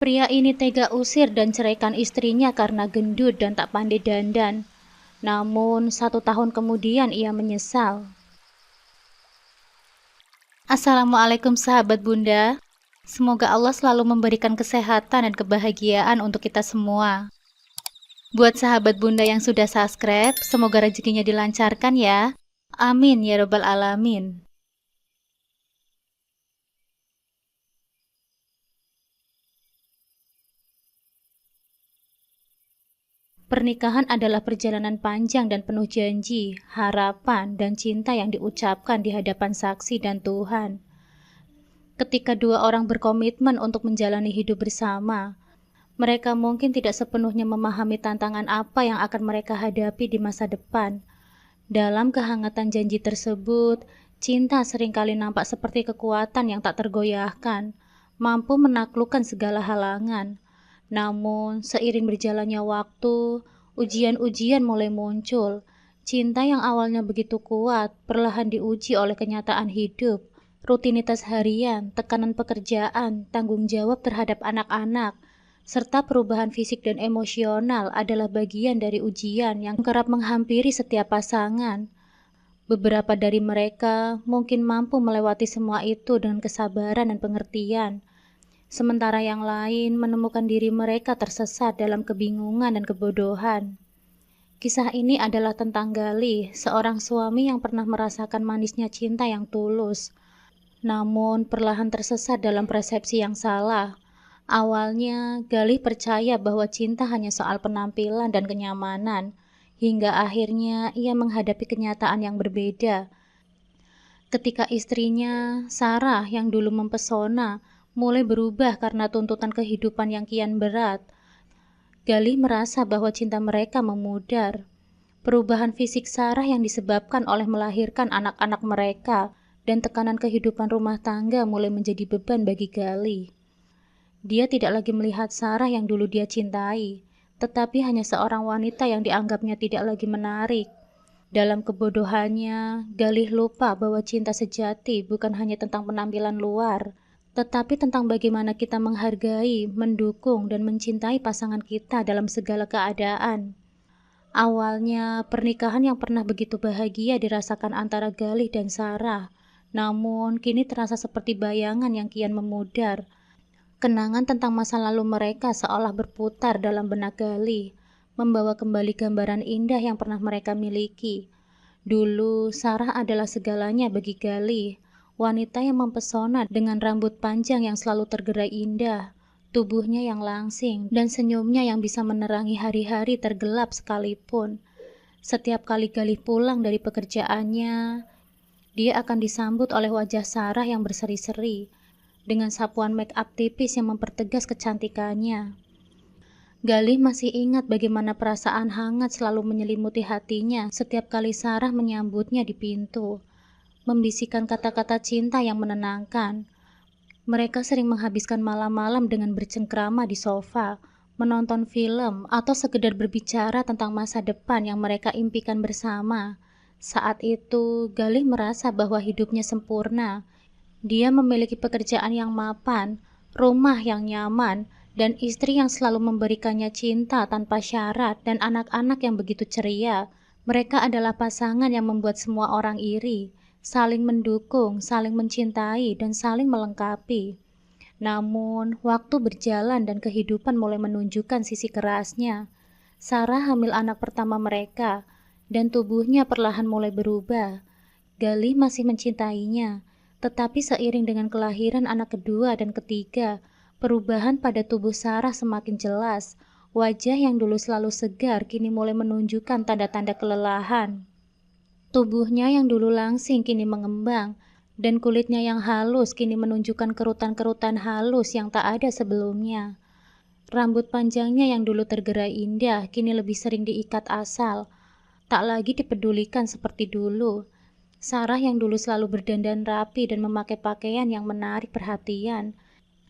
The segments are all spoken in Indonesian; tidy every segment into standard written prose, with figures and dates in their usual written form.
Pria ini tega usir dan ceraikan istrinya karena gendut dan tak pandai dandan. Namun, 1 tahun kemudian ia menyesal. Assalamualaikum sahabat Bunda. Semoga Allah selalu memberikan kesehatan dan kebahagiaan untuk kita semua. Buat sahabat Bunda yang sudah subscribe, semoga rezekinya dilancarkan ya. Amin ya robbal alamin. Pernikahan adalah perjalanan panjang dan penuh janji, harapan, dan cinta yang diucapkan di hadapan saksi dan Tuhan. Ketika dua orang berkomitmen untuk menjalani hidup bersama, mereka mungkin tidak sepenuhnya memahami tantangan apa yang akan mereka hadapi di masa depan. Dalam kehangatan janji tersebut, cinta seringkali nampak seperti kekuatan yang tak tergoyahkan, mampu menaklukkan segala halangan. Namun, seiring berjalannya waktu, ujian-ujian mulai muncul. Cinta yang awalnya begitu kuat, perlahan diuji oleh kenyataan hidup, rutinitas harian, tekanan pekerjaan, tanggung jawab terhadap anak-anak, serta perubahan fisik dan emosional adalah bagian dari ujian yang kerap menghampiri setiap pasangan. Beberapa dari mereka mungkin mampu melewati semua itu dengan kesabaran dan pengertian, sementara yang lain menemukan diri mereka tersesat dalam kebingungan dan kebodohan. Kisah ini adalah tentang Galih, seorang suami yang pernah merasakan manisnya cinta yang tulus, namun perlahan tersesat dalam persepsi yang salah. Awalnya, Galih percaya bahwa cinta hanya soal penampilan dan kenyamanan, hingga akhirnya ia menghadapi kenyataan yang berbeda. Ketika istrinya, Sarah, yang dulu mempesona, mulai berubah karena tuntutan kehidupan yang kian berat, Galih merasa bahwa cinta mereka memudar. Perubahan fisik Sarah yang disebabkan oleh melahirkan anak-anak mereka dan tekanan kehidupan rumah tangga mulai menjadi beban bagi Galih. Dia tidak lagi melihat Sarah yang dulu dia cintai, tetapi hanya seorang wanita yang dianggapnya tidak lagi menarik. Dalam kebodohannya, Galih lupa bahwa cinta sejati bukan hanya tentang penampilan luar, tetapi tentang bagaimana kita menghargai, mendukung, dan mencintai pasangan kita dalam segala keadaan. Awalnya, pernikahan yang pernah begitu bahagia dirasakan antara Galih dan Sarah, namun kini terasa seperti bayangan yang kian memudar. Kenangan tentang masa lalu mereka seolah berputar dalam benak Galih, membawa kembali gambaran indah yang pernah mereka miliki. Dulu, Sarah adalah segalanya bagi Galih, wanita yang mempesona dengan rambut panjang yang selalu tergerai indah, tubuhnya yang langsing, dan senyumnya yang bisa menerangi hari-hari tergelap sekalipun. Setiap kali Galih pulang dari pekerjaannya, dia akan disambut oleh wajah Sarah yang berseri-seri, dengan sapuan make up tipis yang mempertegas kecantikannya. Galih masih ingat bagaimana perasaan hangat selalu menyelimuti hatinya setiap kali Sarah menyambutnya di pintu, membisikkan kata-kata cinta yang menenangkan. Mereka sering menghabiskan malam-malam dengan bercengkrama di sofa, menonton film, atau sekedar berbicara tentang masa depan yang mereka impikan bersama. Saat itu, Galih merasa bahwa hidupnya sempurna. Dia memiliki pekerjaan yang mapan, rumah yang nyaman, dan istri yang selalu memberikannya cinta tanpa syarat, dan anak-anak yang begitu ceria. Mereka adalah pasangan yang membuat semua orang iri, saling mendukung, saling mencintai, dan saling melengkapi. Namun, waktu berjalan dan kehidupan mulai menunjukkan sisi kerasnya. Sarah hamil anak pertama mereka, dan tubuhnya perlahan mulai berubah. Galih masih mencintainya, tetapi seiring dengan kelahiran anak kedua dan ketiga, perubahan pada tubuh Sarah semakin jelas. Wajah yang dulu selalu segar kini mulai menunjukkan tanda-tanda kelelahan. Tubuhnya yang dulu langsing kini mengembang, dan kulitnya yang halus kini menunjukkan kerutan-kerutan halus yang tak ada sebelumnya. Rambut panjangnya yang dulu tergerai indah kini lebih sering diikat asal, tak lagi dipedulikan seperti dulu. Sarah yang dulu selalu berdandan rapi dan memakai pakaian yang menarik perhatian,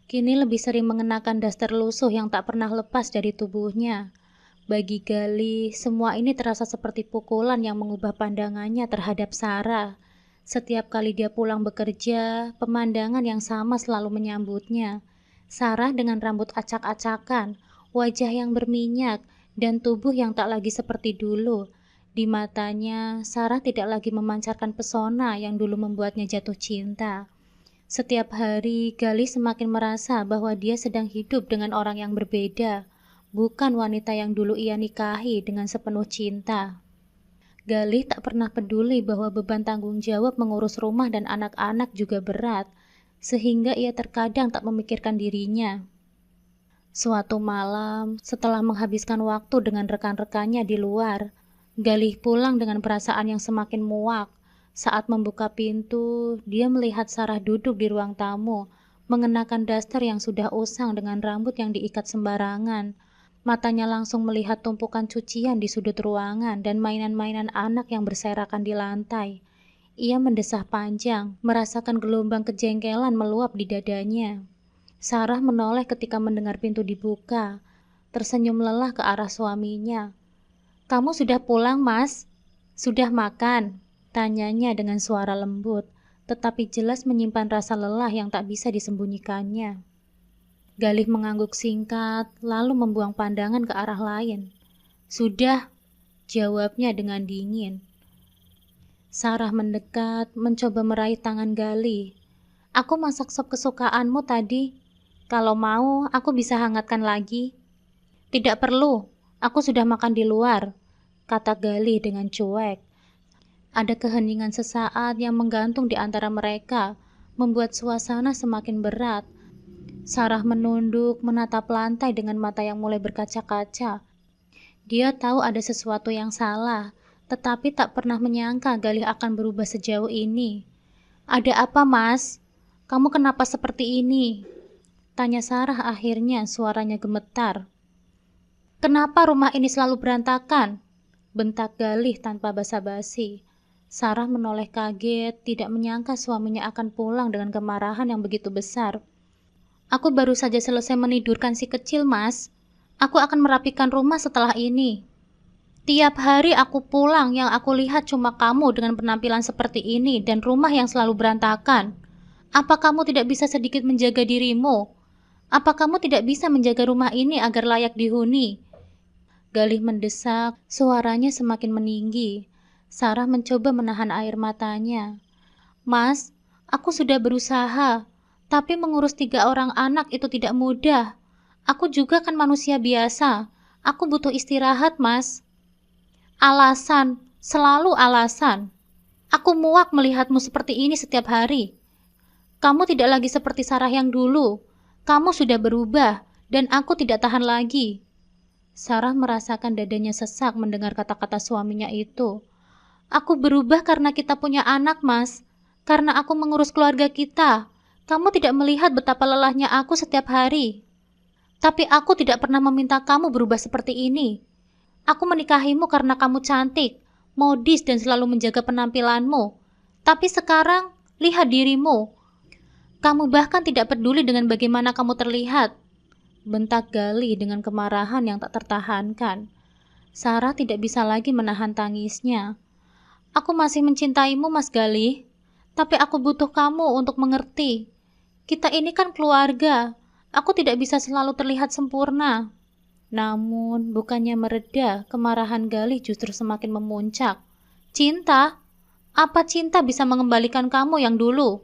kini lebih sering mengenakan daster lusuh yang tak pernah lepas dari tubuhnya. Bagi Galih, semua ini terasa seperti pukulan yang mengubah pandangannya terhadap Sarah. Setiap kali dia pulang bekerja, pemandangan yang sama selalu menyambutnya. Sarah dengan rambut acak-acakan, wajah yang berminyak, dan tubuh yang tak lagi seperti dulu. Di matanya, Sarah tidak lagi memancarkan pesona yang dulu membuatnya jatuh cinta. Setiap hari, Galih semakin merasa bahwa dia sedang hidup dengan orang yang berbeda, bukan wanita yang dulu ia nikahi dengan sepenuh cinta. Galih tak pernah peduli bahwa beban tanggung jawab mengurus rumah dan anak-anak juga berat, sehingga ia terkadang tak memikirkan dirinya. Suatu malam, setelah menghabiskan waktu dengan rekan-rekannya di luar, Galih pulang dengan perasaan yang semakin muak. Saat membuka pintu, dia melihat Sarah duduk di ruang tamu, mengenakan daster yang sudah usang dengan rambut yang diikat sembarangan. Matanya langsung melihat tumpukan cucian di sudut ruangan dan mainan-mainan anak yang berserakan di lantai. Ia mendesah panjang, merasakan gelombang kejengkelan meluap di dadanya. Sarah menoleh ketika mendengar pintu dibuka, tersenyum lelah ke arah suaminya. "Kamu sudah pulang, Mas? Sudah makan?" tanyanya dengan suara lembut, tetapi jelas menyimpan rasa lelah yang tak bisa disembunyikannya. Galih mengangguk singkat, lalu membuang pandangan ke arah lain. "Sudah," jawabnya dengan dingin. Sarah mendekat, mencoba meraih tangan Galih. "Aku masak sop kesukaanmu tadi. Kalau mau, aku bisa hangatkan lagi." "Tidak perlu, aku sudah makan di luar," kata Galih dengan cuek. Ada keheningan sesaat yang menggantung di antara mereka, membuat suasana semakin berat. Sarah menunduk, menatap lantai dengan mata yang mulai berkaca-kaca. Dia tahu ada sesuatu yang salah, tetapi tak pernah menyangka Galih akan berubah sejauh ini. "Ada apa, Mas? Kamu kenapa seperti ini?" tanya Sarah akhirnya, suaranya gemetar. "Kenapa rumah ini selalu berantakan?" bentak Galih tanpa basa-basi. Sarah menoleh kaget, tidak menyangka suaminya akan pulang dengan kemarahan yang begitu besar. "Aku baru saja selesai menidurkan si kecil, Mas. Aku akan merapikan rumah setelah ini. Tiap hari aku pulang, yang aku lihat cuma kamu dengan penampilan seperti ini dan rumah yang selalu berantakan. Apa kamu tidak bisa sedikit menjaga dirimu? Apa kamu tidak bisa menjaga rumah ini agar layak dihuni?" Galih mendesak, suaranya semakin meninggi. Sarah mencoba menahan air matanya. "Mas, aku sudah berusaha. Tapi mengurus 3 orang anak itu tidak mudah. Aku juga kan manusia biasa. Aku butuh istirahat, Mas." "Alasan, selalu alasan. Aku muak melihatmu seperti ini setiap hari. Kamu tidak lagi seperti Sarah yang dulu. Kamu sudah berubah, dan aku tidak tahan lagi." Sarah merasakan dadanya sesak mendengar kata-kata suaminya itu. "Aku berubah karena kita punya anak, Mas. Karena aku mengurus keluarga kita. Kamu tidak melihat betapa lelahnya aku setiap hari. Tapi aku tidak pernah meminta kamu berubah seperti ini. Aku menikahimu karena kamu cantik, modis dan selalu menjaga penampilanmu. Tapi sekarang, lihat dirimu. Kamu bahkan tidak peduli dengan bagaimana kamu terlihat." bentak Galih dengan kemarahan yang tak tertahankan. Sarah tidak bisa lagi menahan tangisnya. "Aku masih mencintaimu, Mas Galih. Tapi aku butuh kamu untuk mengerti. Kita ini kan keluarga. Aku tidak bisa selalu terlihat sempurna." Namun, bukannya mereda, kemarahan Galih justru semakin memuncak. "Cinta? Apa cinta bisa mengembalikan kamu yang dulu?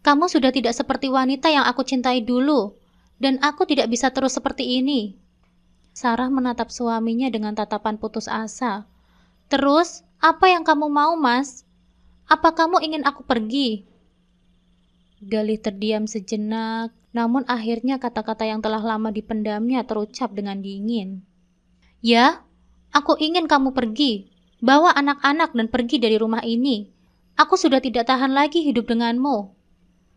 Kamu sudah tidak seperti wanita yang aku cintai dulu, dan aku tidak bisa terus seperti ini." Sarah menatap suaminya dengan tatapan putus asa. "Terus, apa yang kamu mau, Mas? Apa kamu ingin aku pergi?" Galih terdiam sejenak, namun akhirnya kata-kata yang telah lama dipendamnya terucap dengan dingin. "Ya, aku ingin kamu pergi. Bawa anak-anak dan pergi dari rumah ini. Aku sudah tidak tahan lagi hidup denganmu."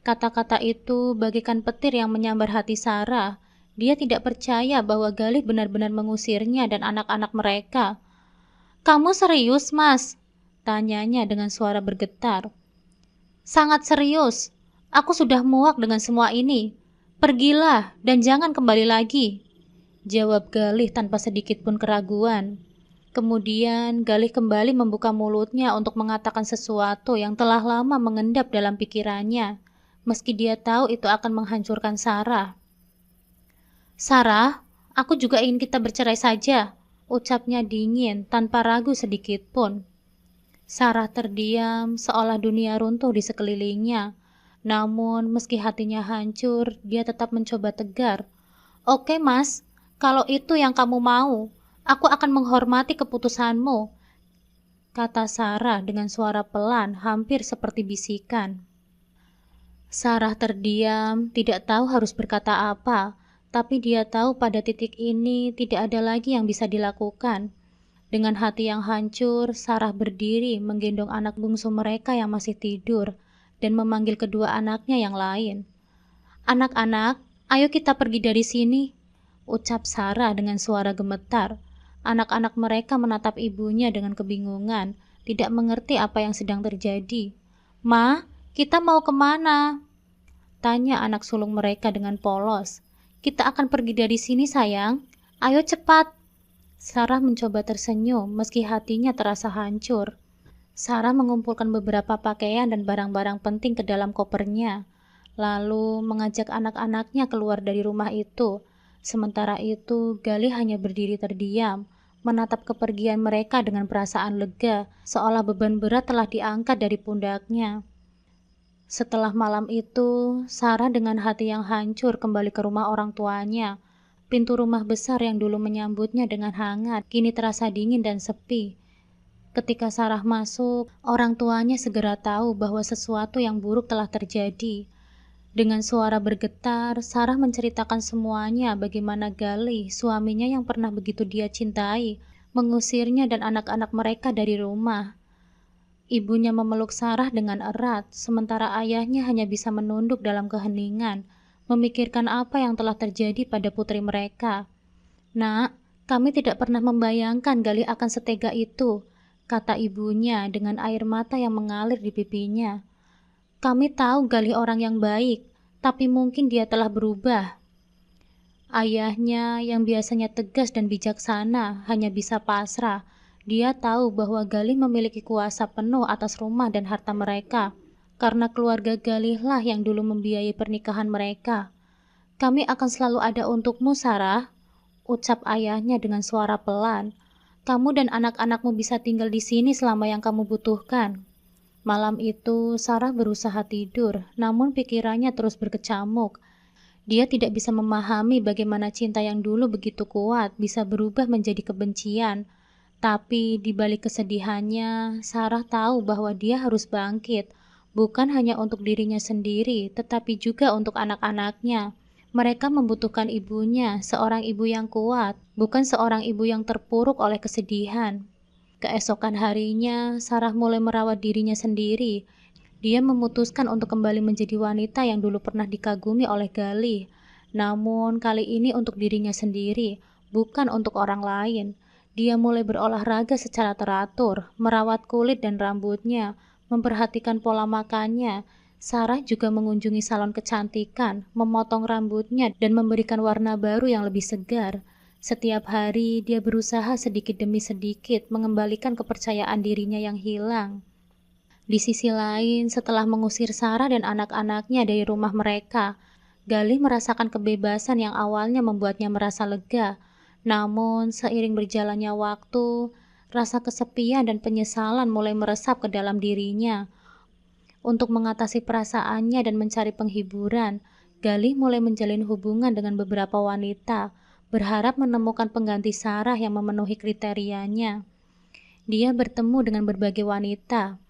Kata-kata itu bagaikan petir yang menyambar hati Sarah. Dia tidak percaya bahwa Galih benar-benar mengusirnya dan anak-anak mereka. "Kamu serius, Mas?" tanyanya dengan suara bergetar. "Sangat serius. Aku sudah muak dengan semua ini. Pergilah dan jangan kembali lagi," jawab Galih tanpa sedikit pun keraguan. Kemudian Galih kembali membuka mulutnya untuk mengatakan sesuatu yang telah lama mengendap dalam pikirannya, meski dia tahu itu akan menghancurkan Sarah. Sarah, aku juga ingin kita bercerai saja, ucapnya dingin tanpa ragu sedikit pun. Sarah terdiam seolah dunia runtuh di sekelilingnya. Namun meski hatinya hancur, dia tetap mencoba tegar. Oke mas, kalau itu yang kamu mau, aku akan menghormati keputusanmu, kata Sarah dengan suara pelan hampir seperti bisikan. Sarah terdiam, tidak tahu harus berkata apa, tapi dia tahu pada titik ini tidak ada lagi yang bisa dilakukan. Dengan hati yang hancur, Sarah berdiri menggendong anak bungsu mereka yang masih tidur dan memanggil kedua anaknya yang lain. Anak-anak, ayo kita pergi dari sini, ucap Sarah dengan suara gemetar. Anak-anak mereka menatap ibunya dengan kebingungan, tidak mengerti apa yang sedang terjadi. Ma, kita mau kemana? Tanya anak sulung mereka dengan polos. Kita akan pergi dari sini sayang, ayo cepat. Sarah mencoba tersenyum meski hatinya terasa hancur. Sarah mengumpulkan beberapa pakaian dan barang-barang penting ke dalam kopernya, lalu mengajak anak-anaknya keluar dari rumah itu. Sementara itu, Galih hanya berdiri terdiam, menatap kepergian mereka dengan perasaan lega, seolah beban berat telah diangkat dari pundaknya. Setelah malam itu, Sarah dengan hati yang hancur kembali ke rumah orang tuanya. Pintu rumah besar yang dulu menyambutnya dengan hangat, kini terasa dingin dan sepi. Ketika Sarah masuk, orang tuanya segera tahu bahwa sesuatu yang buruk telah terjadi. Dengan suara bergetar, Sarah menceritakan semuanya bagaimana Galih, suaminya yang pernah begitu dia cintai, mengusirnya dan anak-anak mereka dari rumah. Ibunya memeluk Sarah dengan erat, sementara ayahnya hanya bisa menunduk dalam keheningan, memikirkan apa yang telah terjadi pada putri mereka. Nak, kami tidak pernah membayangkan Galih akan setega itu, kata ibunya dengan air mata yang mengalir di pipinya. Kami tahu Galih orang yang baik, tapi mungkin dia telah berubah. Ayahnya yang biasanya tegas dan bijaksana hanya bisa pasrah. Dia tahu bahwa Galih memiliki kuasa penuh atas rumah dan harta mereka, karena keluarga Galih lah yang dulu membiayai pernikahan mereka. Kami akan selalu ada untukmu, Sarah, ucap ayahnya dengan suara pelan. Kamu dan anak-anakmu bisa tinggal di sini selama yang kamu butuhkan. Malam itu, Sarah berusaha tidur, namun pikirannya terus berkecamuk. Dia tidak bisa memahami bagaimana cinta yang dulu begitu kuat bisa berubah menjadi kebencian. Tapi di balik kesedihannya, Sarah tahu bahwa dia harus bangkit, bukan hanya untuk dirinya sendiri, tetapi juga untuk anak-anaknya. Mereka membutuhkan ibunya, seorang ibu yang kuat, bukan seorang ibu yang terpuruk oleh kesedihan. Keesokan harinya, Sarah mulai merawat dirinya sendiri. Dia memutuskan untuk kembali menjadi wanita yang dulu pernah dikagumi oleh Galih. Namun kali ini untuk dirinya sendiri, bukan untuk orang lain. Dia mulai berolahraga secara teratur, merawat kulit dan rambutnya, memperhatikan pola makannya. Sarah juga mengunjungi salon kecantikan, memotong rambutnya dan memberikan warna baru yang lebih segar. Setiap hari dia berusaha sedikit demi sedikit mengembalikan kepercayaan dirinya yang hilang. Di sisi lain, setelah mengusir Sarah dan anak-anaknya dari rumah mereka, Galih merasakan kebebasan yang awalnya membuatnya merasa lega. Namun, seiring berjalannya waktu, rasa kesepian dan penyesalan mulai meresap ke dalam dirinya. Untuk mengatasi perasaannya dan mencari penghiburan, Galih mulai menjalin hubungan dengan beberapa wanita, berharap menemukan pengganti Sarah yang memenuhi kriterianya. Dia bertemu dengan berbagai wanita.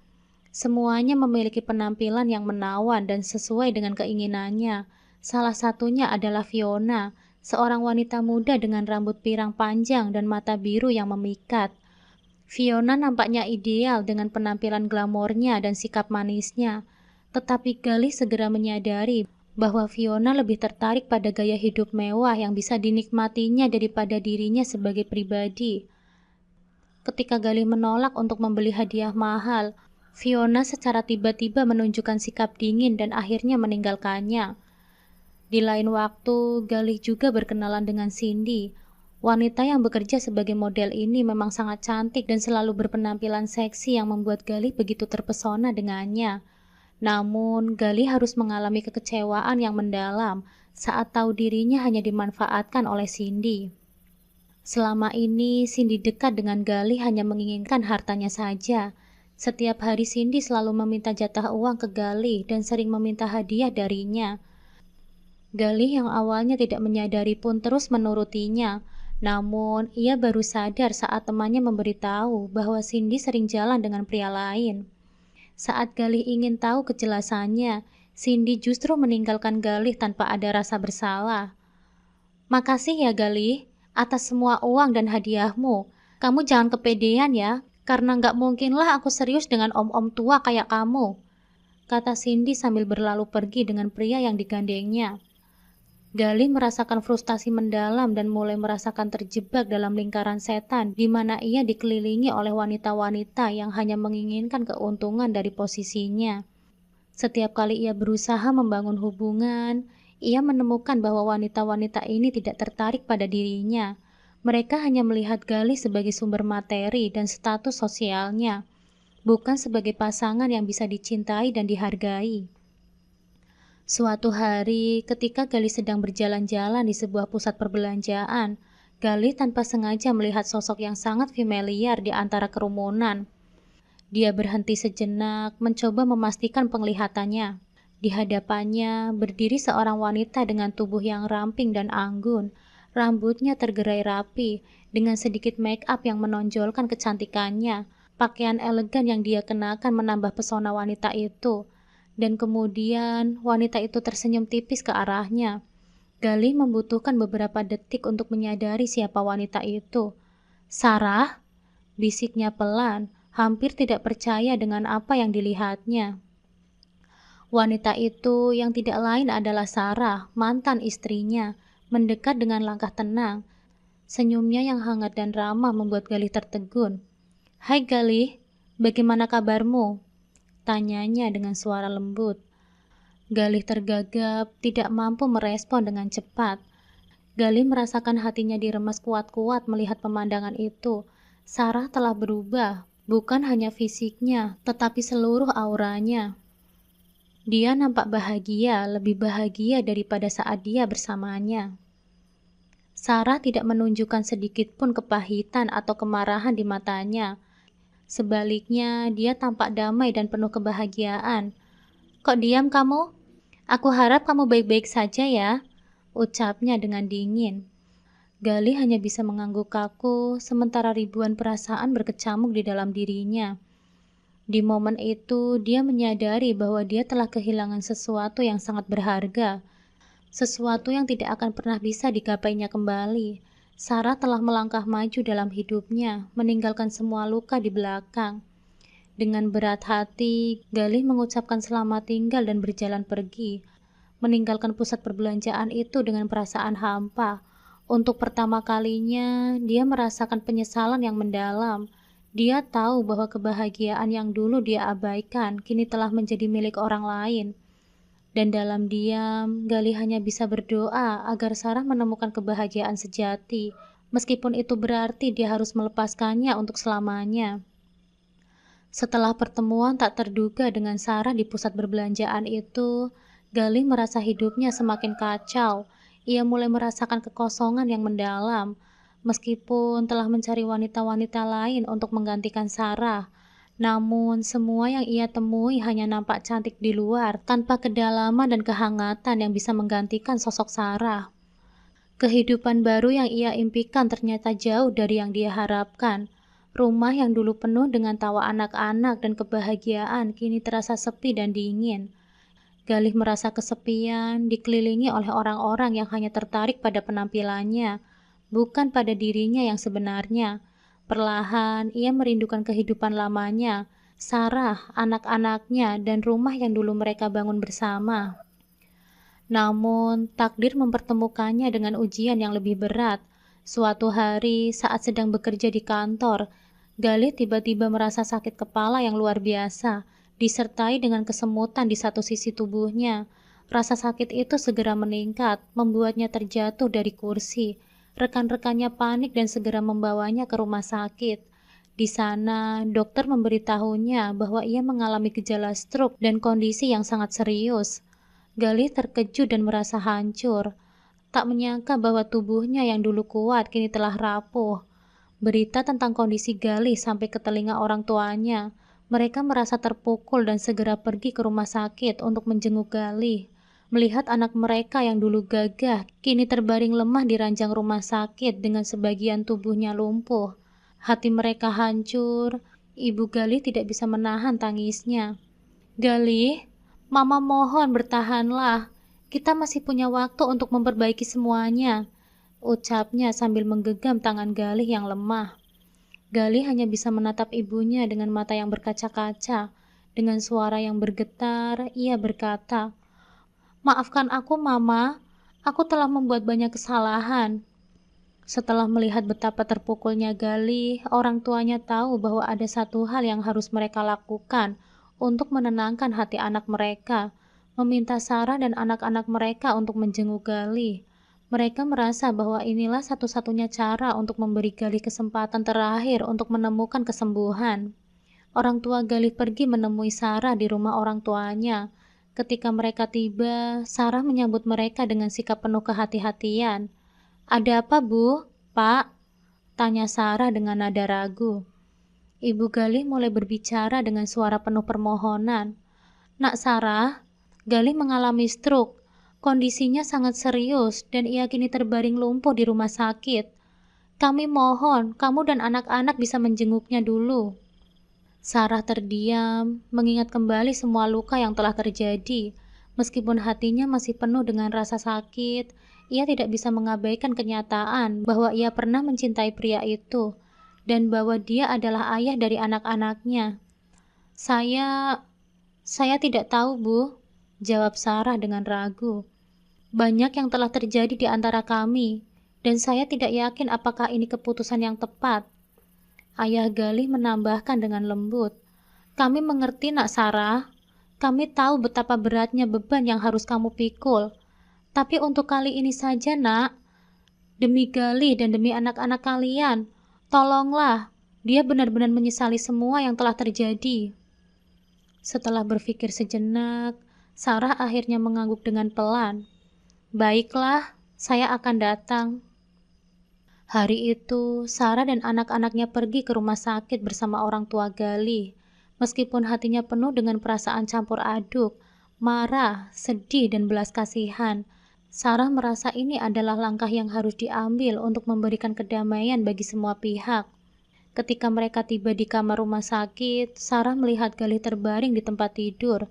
Semuanya memiliki penampilan yang menawan dan sesuai dengan keinginannya. Salah satunya adalah Fiona, seorang wanita muda dengan rambut pirang panjang dan mata biru yang memikat. Fiona nampaknya ideal dengan penampilan glamornya dan sikap manisnya. Tetapi Galih segera menyadari bahwa Fiona lebih tertarik pada gaya hidup mewah yang bisa dinikmatinya daripada dirinya sebagai pribadi. Ketika Galih menolak untuk membeli hadiah mahal, Fiona secara tiba-tiba menunjukkan sikap dingin dan akhirnya meninggalkannya. Di lain waktu, Galih juga berkenalan dengan Cindy. Wanita yang bekerja sebagai model ini memang sangat cantik dan selalu berpenampilan seksi yang membuat Galih begitu terpesona dengannya. Namun, Galih harus mengalami kekecewaan yang mendalam saat tahu dirinya hanya dimanfaatkan oleh Cindy. Selama ini, Cindy dekat dengan Galih hanya menginginkan hartanya saja. Setiap hari Cindy selalu meminta jatah uang ke Galih dan sering meminta hadiah darinya. Galih yang awalnya tidak menyadari pun terus menurutinya. Namun, ia baru sadar saat temannya memberitahu bahwa Cindy sering jalan dengan pria lain. Saat Galih ingin tahu kejelasannya, Cindy justru meninggalkan Galih tanpa ada rasa bersalah. "Makasih ya Galih, atas semua uang dan hadiahmu. Kamu jangan kepedean ya, karena nggak mungkinlah aku serius dengan om-om tua kayak kamu," kata Cindy sambil berlalu pergi dengan pria yang digandengnya. Galih merasakan frustasi mendalam dan mulai merasakan terjebak dalam lingkaran setan di mana ia dikelilingi oleh wanita-wanita yang hanya menginginkan keuntungan dari posisinya. Setiap kali ia berusaha membangun hubungan, ia menemukan bahwa wanita-wanita ini tidak tertarik pada dirinya. Mereka hanya melihat Galih sebagai sumber materi dan status sosialnya, bukan sebagai pasangan yang bisa dicintai dan dihargai. Suatu hari, ketika Galih sedang berjalan-jalan di sebuah pusat perbelanjaan, Galih tanpa sengaja melihat sosok yang sangat familiar di antara kerumunan. Dia berhenti sejenak, mencoba memastikan penglihatannya. Di hadapannya berdiri seorang wanita dengan tubuh yang ramping dan anggun. Rambutnya tergerai rapi, dengan sedikit make up yang menonjolkan kecantikannya. Pakaian elegan yang dia kenakan menambah pesona wanita itu. Dan kemudian wanita itu tersenyum tipis ke arahnya. Galih membutuhkan beberapa detik untuk menyadari siapa wanita itu. "Sarah?" bisiknya pelan, hampir tidak percaya dengan apa yang dilihatnya. Wanita itu yang tidak lain adalah Sarah, mantan istrinya, mendekat dengan langkah tenang. Senyumnya yang hangat dan ramah membuat Galih tertegun. "Hai Galih, bagaimana kabarmu?" tanyanya dengan suara lembut. Galih tergagap, tidak mampu merespon dengan cepat. Galih merasakan hatinya diremas kuat-kuat melihat pemandangan itu. Sarah telah berubah, bukan hanya fisiknya, tetapi seluruh auranya. Dia nampak bahagia, lebih bahagia daripada saat dia bersamanya. Sarah tidak menunjukkan sedikit pun kepahitan atau kemarahan di matanya. Sebaliknya, dia tampak damai dan penuh kebahagiaan. "Kok diam kamu? Aku harap kamu baik-baik saja ya," ucapnya dengan dingin. Galih hanya bisa mengangguk kaku, sementara ribuan perasaan berkecamuk di dalam dirinya. Di momen itu, dia menyadari bahwa dia telah kehilangan sesuatu yang sangat berharga, sesuatu yang tidak akan pernah bisa digapainya kembali. Sarah telah melangkah maju dalam hidupnya, meninggalkan semua luka di belakang. Dengan berat hati, Galih mengucapkan selamat tinggal dan berjalan pergi, meninggalkan pusat perbelanjaan itu dengan perasaan hampa. Untuk pertama kalinya, dia merasakan penyesalan yang mendalam. Dia tahu bahwa kebahagiaan yang dulu dia abaikan kini telah menjadi milik orang lain. Dan dalam diam, Galih hanya bisa berdoa agar Sarah menemukan kebahagiaan sejati, meskipun itu berarti dia harus melepaskannya untuk selamanya. Setelah pertemuan tak terduga dengan Sarah di pusat perbelanjaan itu, Galih merasa hidupnya semakin kacau. Ia mulai merasakan kekosongan yang mendalam, meskipun telah mencari wanita-wanita lain untuk menggantikan Sarah. Namun, semua yang ia temui hanya nampak cantik di luar, tanpa kedalaman dan kehangatan yang bisa menggantikan sosok Sarah. Kehidupan baru yang ia impikan ternyata jauh dari yang dia harapkan. Rumah yang dulu penuh dengan tawa anak-anak dan kebahagiaan kini terasa sepi dan dingin. Galih merasa kesepian, dikelilingi oleh orang-orang yang hanya tertarik pada penampilannya, bukan pada dirinya yang sebenarnya. Perlahan, ia merindukan kehidupan lamanya, Sarah, anak-anaknya, dan rumah yang dulu mereka bangun bersama. Namun, takdir mempertemukannya dengan ujian yang lebih berat. Suatu hari, saat sedang bekerja di kantor, Galih tiba-tiba merasa sakit kepala yang luar biasa, disertai dengan kesemutan di satu sisi tubuhnya. Rasa sakit itu segera meningkat, membuatnya terjatuh dari kursi. Rekan-rekannya panik dan segera membawanya ke rumah sakit. Di sana, dokter memberitahunya bahwa ia mengalami gejala stroke dan kondisi yang sangat serius. Galih terkejut dan merasa hancur. Tak menyangka bahwa tubuhnya yang dulu kuat kini telah rapuh. Berita tentang kondisi Galih sampai ke telinga orang tuanya. Mereka merasa terpukul dan segera pergi ke rumah sakit untuk menjenguk Galih. Melihat anak mereka yang dulu gagah, kini terbaring lemah di ranjang rumah sakit dengan sebagian tubuhnya lumpuh. Hati mereka hancur. Ibu Galih tidak bisa menahan tangisnya. "Galih, Mama mohon bertahanlah. Kita masih punya waktu untuk memperbaiki semuanya," ucapnya sambil menggenggam tangan Galih yang lemah. Galih hanya bisa menatap ibunya dengan mata yang berkaca-kaca. Dengan suara yang bergetar, ia berkata, "Maafkan aku, Mama. Aku telah membuat banyak kesalahan." Setelah melihat betapa terpukulnya Galih, orang tuanya tahu bahwa ada satu hal yang harus mereka lakukan untuk menenangkan hati anak mereka, meminta Sarah dan anak-anak mereka untuk menjenguk Galih. Mereka merasa bahwa inilah satu-satunya cara untuk memberi Galih kesempatan terakhir untuk menemukan kesembuhan. Orang tua Galih pergi menemui Sarah di rumah orang tuanya. Ketika mereka tiba, Sarah menyambut mereka dengan sikap penuh kehati-hatian. "Ada apa, Bu? Pak?" tanya Sarah dengan nada ragu. Ibu Galih mulai berbicara dengan suara penuh permohonan. "Nak Sarah, Galih mengalami stroke. Kondisinya sangat serius dan ia kini terbaring lumpuh di rumah sakit. Kami mohon kamu dan anak-anak bisa menjenguknya dulu." Sarah terdiam, mengingat kembali semua luka yang telah terjadi. Meskipun hatinya masih penuh dengan rasa sakit, ia tidak bisa mengabaikan kenyataan bahwa ia pernah mencintai pria itu, dan bahwa dia adalah ayah dari anak-anaknya. Saya tidak tahu, Bu," jawab Sarah dengan ragu. "Banyak yang telah terjadi di antara kami, dan saya tidak yakin apakah ini keputusan yang tepat." Ayah Galih menambahkan dengan lembut, "Kami mengerti, Nak Sarah. Kami tahu betapa beratnya beban yang harus kamu pikul. Tapi untuk kali ini saja, Nak, demi Galih dan demi anak-anak kalian, tolonglah. Dia benar-benar menyesali semua yang telah terjadi." Setelah berpikir sejenak, Sarah akhirnya mengangguk dengan pelan. "Baiklah, saya akan datang." Hari itu, Sarah dan anak-anaknya pergi ke rumah sakit bersama orang tua Galih. Meskipun hatinya penuh dengan perasaan campur aduk, marah, sedih, dan belas kasihan, Sarah merasa ini adalah langkah yang harus diambil untuk memberikan kedamaian bagi semua pihak. Ketika mereka tiba di kamar rumah sakit, Sarah melihat Galih terbaring di tempat tidur,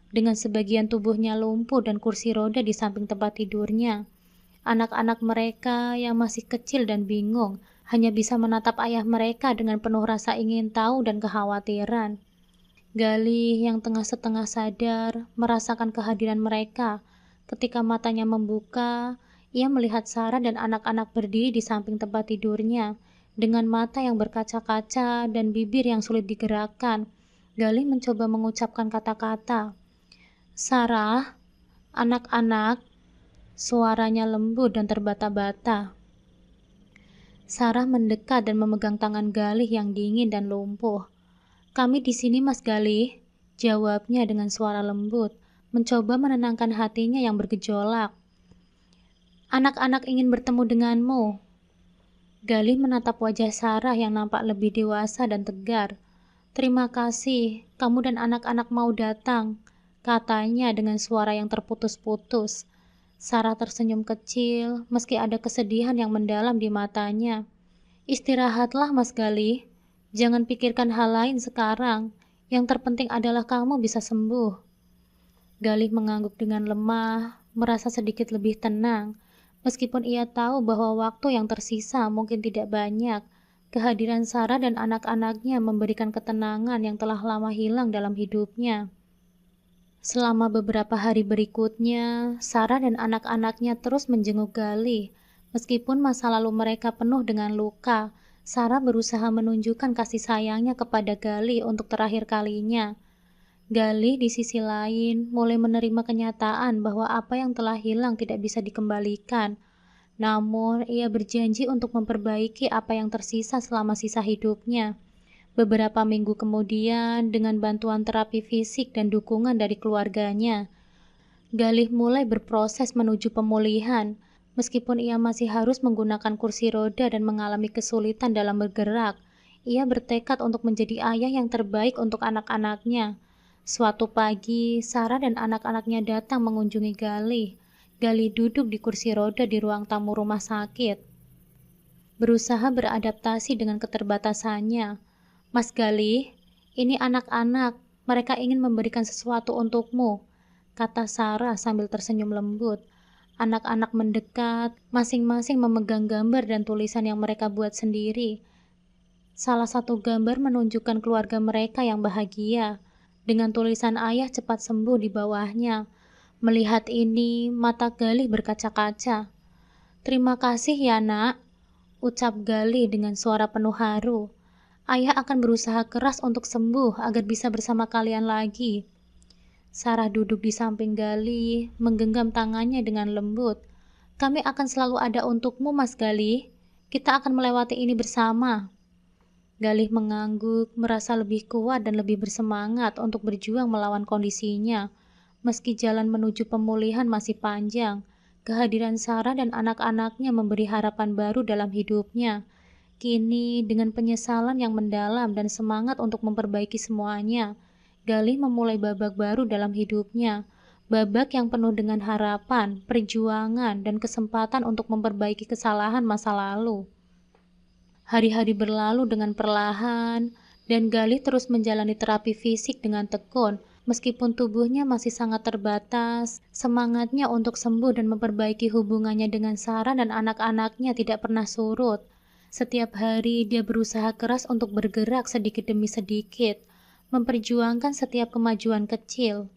dengan sebagian tubuhnya lumpuh dan kursi roda di samping tempat tidurnya. Anak-anak mereka yang masih kecil dan bingung hanya bisa menatap ayah mereka dengan penuh rasa ingin tahu dan kekhawatiran. Galih yang tengah setengah sadar merasakan kehadiran mereka. Ketika matanya membuka, ia melihat Sarah dan anak-anak berdiri di samping tempat tidurnya. Dengan mata yang berkaca-kaca dan bibir yang sulit digerakkan, Galih mencoba mengucapkan kata-kata. "Sarah, anak-anak." Suaranya lembut dan terbata-bata. Sarah mendekat dan memegang tangan Galih yang dingin dan lumpuh. "Kami di sini, Mas Galih," jawabnya dengan suara lembut, mencoba menenangkan hatinya yang bergejolak. "Anak-anak ingin bertemu denganmu." Galih menatap wajah Sarah yang nampak lebih dewasa dan tegar. "Terima kasih, kamu dan anak-anak mau datang," katanya dengan suara yang terputus-putus. Sarah tersenyum kecil, meski ada kesedihan yang mendalam di matanya. "Istirahatlah, Mas Galih. Jangan pikirkan hal lain sekarang. Yang terpenting adalah kamu bisa sembuh." Galih mengangguk dengan lemah, merasa sedikit lebih tenang. Meskipun ia tahu bahwa waktu yang tersisa mungkin tidak banyak, kehadiran Sarah dan anak-anaknya memberikan ketenangan yang telah lama hilang dalam hidupnya. Selama beberapa hari berikutnya, Sarah dan anak-anaknya terus menjenguk Galih. Meskipun masa lalu mereka penuh dengan luka, Sarah berusaha menunjukkan kasih sayangnya kepada Galih untuk terakhir kalinya. Galih di sisi lain mulai menerima kenyataan bahwa apa yang telah hilang tidak bisa dikembalikan. Namun, ia berjanji untuk memperbaiki apa yang tersisa selama sisa hidupnya. Beberapa minggu kemudian, dengan bantuan terapi fisik dan dukungan dari keluarganya, Galih mulai berproses menuju pemulihan. Meskipun ia masih harus menggunakan kursi roda dan mengalami kesulitan dalam bergerak, ia bertekad untuk menjadi ayah yang terbaik untuk anak-anaknya. Suatu pagi, Sarah dan anak-anaknya datang mengunjungi Galih. Galih duduk di kursi roda di ruang tamu rumah sakit, berusaha beradaptasi dengan keterbatasannya. "Mas Galih, ini anak-anak. Mereka ingin memberikan sesuatu untukmu," kata Sarah sambil tersenyum lembut. Anak-anak mendekat, masing-masing memegang gambar dan tulisan yang mereka buat sendiri. Salah satu gambar menunjukkan keluarga mereka yang bahagia, dengan tulisan "Ayah cepat sembuh" di bawahnya. Melihat ini, mata Galih berkaca-kaca. "Terima kasih ya, Nak," ucap Galih dengan suara penuh haru. "Ayah akan berusaha keras untuk sembuh agar bisa bersama kalian lagi." Sarah duduk di samping Galih, menggenggam tangannya dengan lembut. "Kami akan selalu ada untukmu, Mas Galih. Kita akan melewati ini bersama." Galih mengangguk, merasa lebih kuat dan lebih bersemangat untuk berjuang melawan kondisinya. Meski jalan menuju pemulihan masih panjang, kehadiran Sarah dan anak-anaknya memberi harapan baru dalam hidupnya. Kini, dengan penyesalan yang mendalam dan semangat untuk memperbaiki semuanya, Galih memulai babak baru dalam hidupnya. Babak yang penuh dengan harapan, perjuangan, dan kesempatan untuk memperbaiki kesalahan masa lalu. Hari-hari berlalu dengan perlahan, dan Galih terus menjalani terapi fisik dengan tekun. Meskipun tubuhnya masih sangat terbatas, semangatnya untuk sembuh dan memperbaiki hubungannya dengan Sarah dan anak-anaknya tidak pernah surut. Setiap hari dia berusaha keras untuk bergerak sedikit demi sedikit, memperjuangkan setiap kemajuan kecil.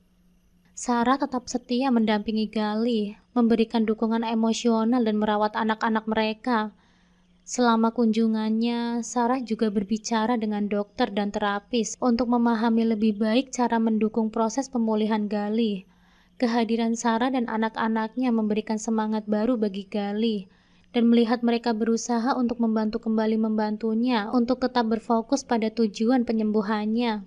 Sarah tetap setia mendampingi Galih, memberikan dukungan emosional dan merawat anak-anak mereka. Selama kunjungannya, Sarah juga berbicara dengan dokter dan terapis untuk memahami lebih baik cara mendukung proses pemulihan Galih. Kehadiran Sarah dan anak-anaknya memberikan semangat baru bagi Galih, dan melihat mereka berusaha untuk membantunya untuk tetap berfokus pada tujuan penyembuhannya.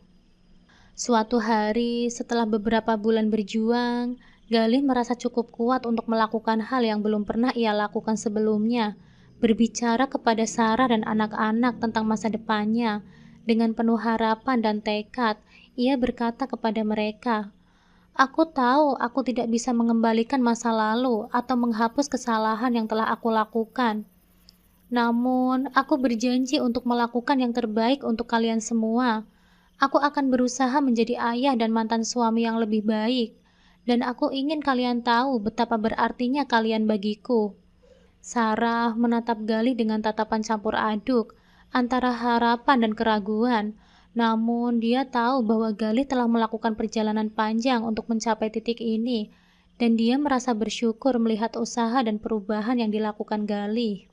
Suatu hari, setelah beberapa bulan berjuang, Galih merasa cukup kuat untuk melakukan hal yang belum pernah ia lakukan sebelumnya. Berbicara kepada Sarah dan anak-anak tentang masa depannya. Dengan penuh harapan dan tekad, ia berkata kepada mereka, "Aku tahu aku tidak bisa mengembalikan masa lalu atau menghapus kesalahan yang telah aku lakukan. Namun, aku berjanji untuk melakukan yang terbaik untuk kalian semua. Aku akan berusaha menjadi ayah dan mantan suami yang lebih baik, dan aku ingin kalian tahu betapa berartinya kalian bagiku." Sarah menatap Galih dengan tatapan campur aduk antara harapan dan keraguan. Namun dia tahu bahwa Galih telah melakukan perjalanan panjang untuk mencapai titik ini, dan dia merasa bersyukur melihat usaha dan perubahan yang dilakukan Galih.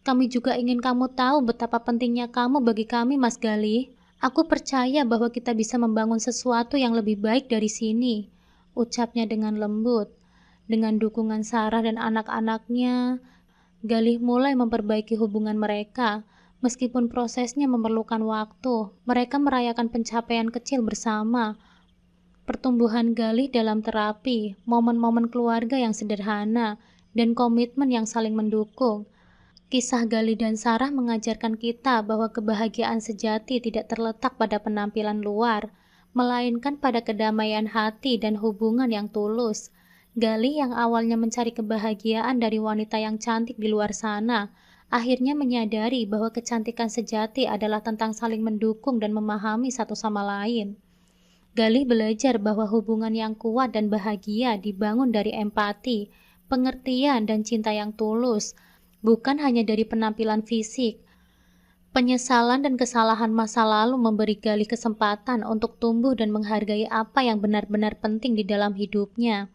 "Kami juga ingin kamu tahu betapa pentingnya kamu bagi kami, Mas Galih. Aku percaya bahwa kita bisa membangun sesuatu yang lebih baik dari sini," ucapnya dengan lembut. Dengan dukungan Sarah dan anak-anaknya, Galih mulai memperbaiki hubungan mereka. Meskipun prosesnya memerlukan waktu, mereka merayakan pencapaian kecil bersama. Pertumbuhan Galih dalam terapi, momen-momen keluarga yang sederhana, dan komitmen yang saling mendukung. Kisah Galih dan Sarah mengajarkan kita bahwa kebahagiaan sejati tidak terletak pada penampilan luar, melainkan pada kedamaian hati dan hubungan yang tulus. Galih yang awalnya mencari kebahagiaan dari wanita yang cantik di luar sana, akhirnya menyadari bahwa kecantikan sejati adalah tentang saling mendukung dan memahami satu sama lain. Galih belajar bahwa hubungan yang kuat dan bahagia dibangun dari empati, pengertian, dan cinta yang tulus, bukan hanya dari penampilan fisik. Penyesalan dan kesalahan masa lalu memberi Galih kesempatan untuk tumbuh dan menghargai apa yang benar-benar penting di dalam hidupnya.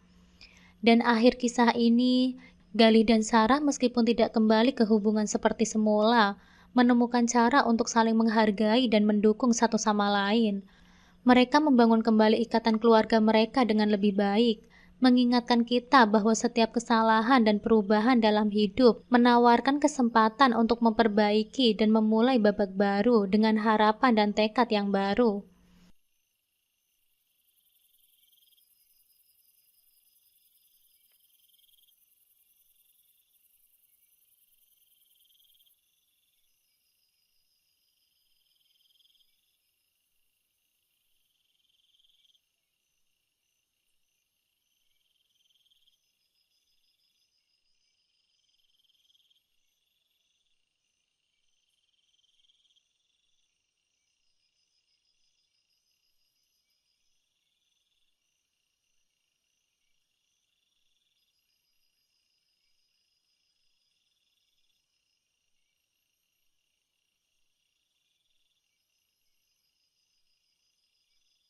Dan akhir kisah ini, Galih dan Sarah meskipun tidak kembali ke hubungan seperti semula, menemukan cara untuk saling menghargai dan mendukung satu sama lain. Mereka membangun kembali ikatan keluarga mereka dengan lebih baik, mengingatkan kita bahwa setiap kesalahan dan perubahan dalam hidup menawarkan kesempatan untuk memperbaiki dan memulai babak baru dengan harapan dan tekad yang baru.